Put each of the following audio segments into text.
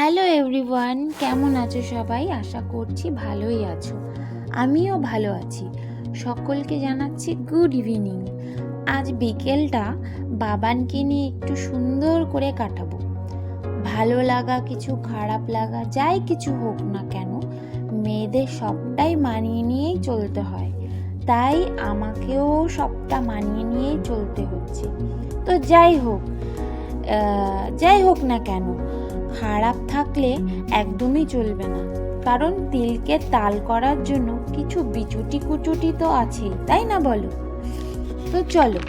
Hello everyone, কেমন আছো সবাই? আশা করছি ভালোই আছো। আমিও ভালো আছি। সকলকে জানাচ্ছি গুড ইভিনিং। আজ বিকেলটা বাবানকে নিয়ে একটু সুন্দর করে কাটাবো। ভালো লাগা কিছু, খারাপ লাগা যাই কিছু হোক না কেন, মেয়েদের সবটাই মানিয়ে নিয়েই চলতে হয়। তাই আমাকেও সবটা মানিয়ে নিয়েই চলতে হচ্ছে। তো যাই হোক না কেন, খারাপ থাকলে একদমই চলবে না, কারণ তিলকে তাল করার জন্য কিছু বিচুটি কুচুটি তো আছেই, তাই না বলো? তো চলো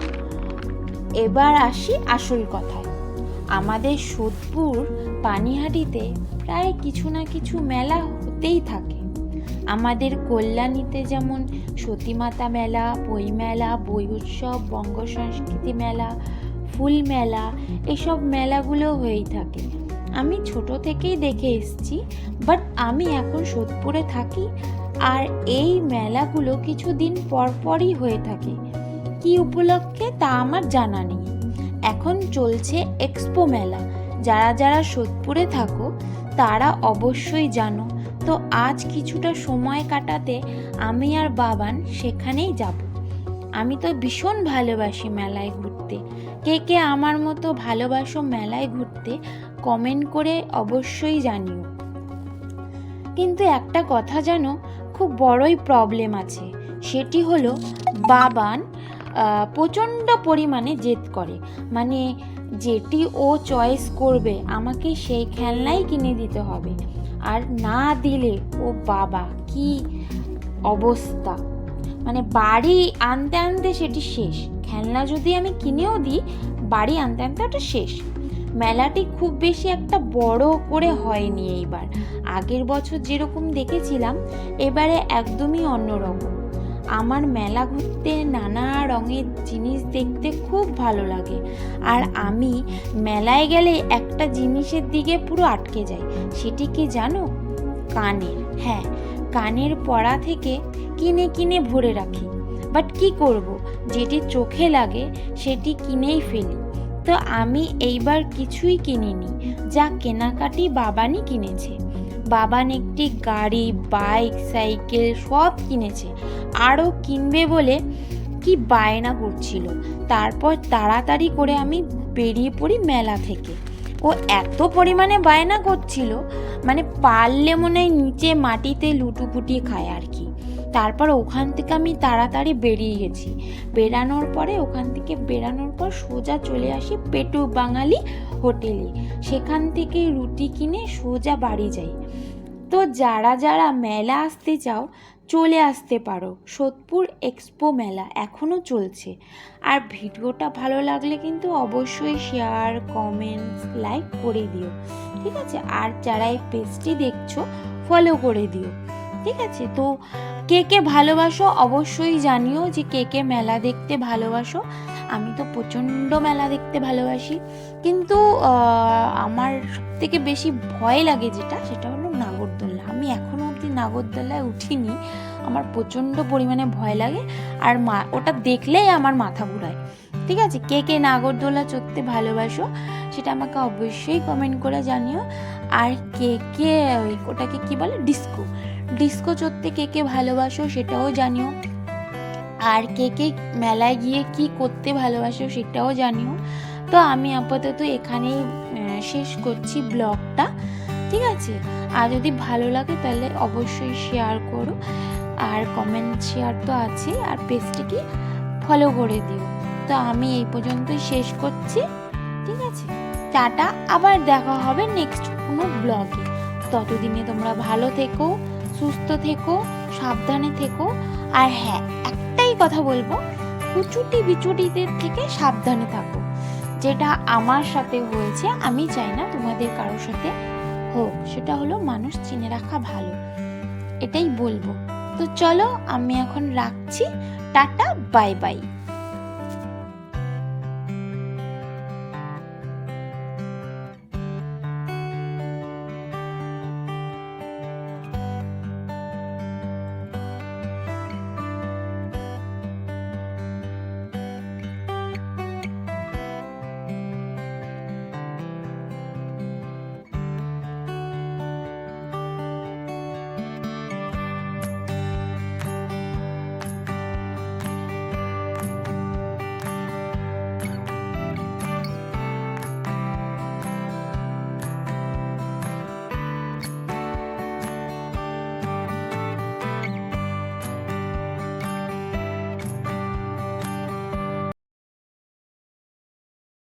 এবার আসি আসল কথায়। আমাদের সোদপুর পানিহাটিতে প্রায় কিছু না কিছু মেলা হতেই থাকে। আমাদের কল্যাণীতে যেমন সতীমাতা মেলা, বই মেলা, বই উৎসব, বঙ্গ সংস্কৃতি মেলা, ফুল মেলা, এসব মেলাগুলো হয়েই থাকে। আমি ছোট থেকেই দেখে এসেছি, বাট আমি এখন সোদপুরে থাকি আর এই মেলাগুলো কিছুদিন পর পরই হয়ে থাকে। কি উপলক্ষে তা আমার জানা নেই। এখন চলছে এক্সপো মেলা। যারা যারা সোদপুরে থাকো তারা অবশ্যই জানো। তো আজ কিছুটা সময় কাটাতে আমি আর বাবান সেখানেই যাব। আমি তো ভীষণ ভালোবাসি মেলায় ঘুরতে। কে কে আমার মতো ভালোবাসো মেলায় ঘুরতে, কমেন্ট করে অবশ্যই জানিও। কিন্তু একটা কথা জানো, খুব বড়ই প্রবলেম আছে। সেটি হলো বাবান প্রচণ্ড পরিমাণে জেদ করে। মানে যেটি ও চয়েস করবে আমাকে সেই খেলনাই কিনে দিতে হবে, আর না দিলে ও বাবা কি অবস্থা। মানে বাড়ি আনতে আনতে সেটি শেষ। খেলনা যদি আমি কিনেও দিই, বাড়ি আনতে আনতে ওটা শেষ। মেলাটি খুব বেশি একটা বড় করে হয়নি এইবার। আগের বছর যেরকম দেখেছিলাম, এবারে একদমই অন্যরকম। আমার মেলা ঘুরতে, নানা রঙের জিনিস দেখতে খুব ভালো লাগে। আর আমি মেলায় গেলে একটা জিনিসের দিকে পুরো আটকে যাই। সেটি কি জানো? কানের। হ্যাঁ, কানের পড়া থেকে কিনে কিনে ভরে রাখি। বাট কি করব, যেটি চোখে লাগে সেটি কিনেই ফেলি। তো আমি এইবার কিছুই কিনিনি, যা কেনাকাটি বাবানই কিনেছে। বাবান একটি গাড়ি, বাইক, সাইকেল সব কিনেছে। আরও কিনবে বলে কি বায়না করছিল। তারপর তাড়াতাড়ি করে আমি বেরিয়ে পড়ি মেলা থেকে। ও এত পরিমাণে বায়না করছিল, মানে পারলে মনে হয় নিচে মাটিতে লুটুপুটি খায় আর কি। তারপর ওখান থেকে আমি তাড়াতাড়ি বেরিয়ে গেছি। ওখান থেকে বেরানোর পর সোজা চলে আসি পেটু বাঙালি হোটেলে। সেখান থেকে রুটি কিনে সোজা বাড়ি যাই। তো যারা যারা মেলা আসতে চাও চলে আসতে পারো। সোদপুর এক্সপো মেলা এখনও চলছে। আর ভিডিওটা ভালো লাগলে কিন্তু অবশ্যই শেয়ার, কমেন্টস, লাইক করে দিও, ঠিক আছে? আর যারা এই পেজটি দেখছো ফলো করে দিও, ঠিক আছে? তো কে কে ভালোবাসো অবশ্যই জানিও, যে কে কে মেলা দেখতে ভালোবাসো। আমি তো প্রচণ্ড মেলা দেখতে ভালোবাসি, কিন্তু আমার সবথেকে বেশি ভয় লাগে সেটা হলো নাগরদোল্লা। আমি এখনও অবধি নাগরদোল্লায় উঠিনি, আমার প্রচণ্ড পরিমাণে ভয় লাগে। আর ওটা দেখলেই আমার মাথা ঘুরায়, ঠিক আছে? কে কে নাগরদোল্লা চড়তে ভালোবাসো সেটা আমাকে অবশ্যই কমেন্ট করে জানিও। আর কে কে ওটাকে কি বলে, ডিস্কো চড়তে কে কে ভালোবাসো সেটাও জানিও। আর কে কে মেলায় গিয়ে কি করতে ভালোবাসো সেটাও জানিও। তো আমি আপাতত এখানেই শেষ করছি ব্লগটা, ঠিক আছে? আর যদি ভালো লাগে তাহলে অবশ্যই শেয়ার করো, আর কমেন্ট শেয়ার তো আছে, আর পেজটিকে ফলো করে দিও। তো আমি এই পর্যন্তই শেষ করছি, ঠিক আছে? টাটা, আবার দেখা হবে নেক্সট কোনো ব্লগে। ততদিনে তোমরা ভালো থেকো, সুস্থ থেকো, সাবধানে থেকো। আর হ্যাঁ, একটাই কথা বলবো, কুচুটি বিচুটিদের থেকে সাবধানে থাকো। যেটা আমার সাথে হয়েছে, আমি চাই না তোমাদের কারোর সাথে হোক। সেটা হলো মানুষ চিনে রাখা ভালো, এটাই বলবো। তো চলো আমি এখন রাখছি। Tata, bye bye.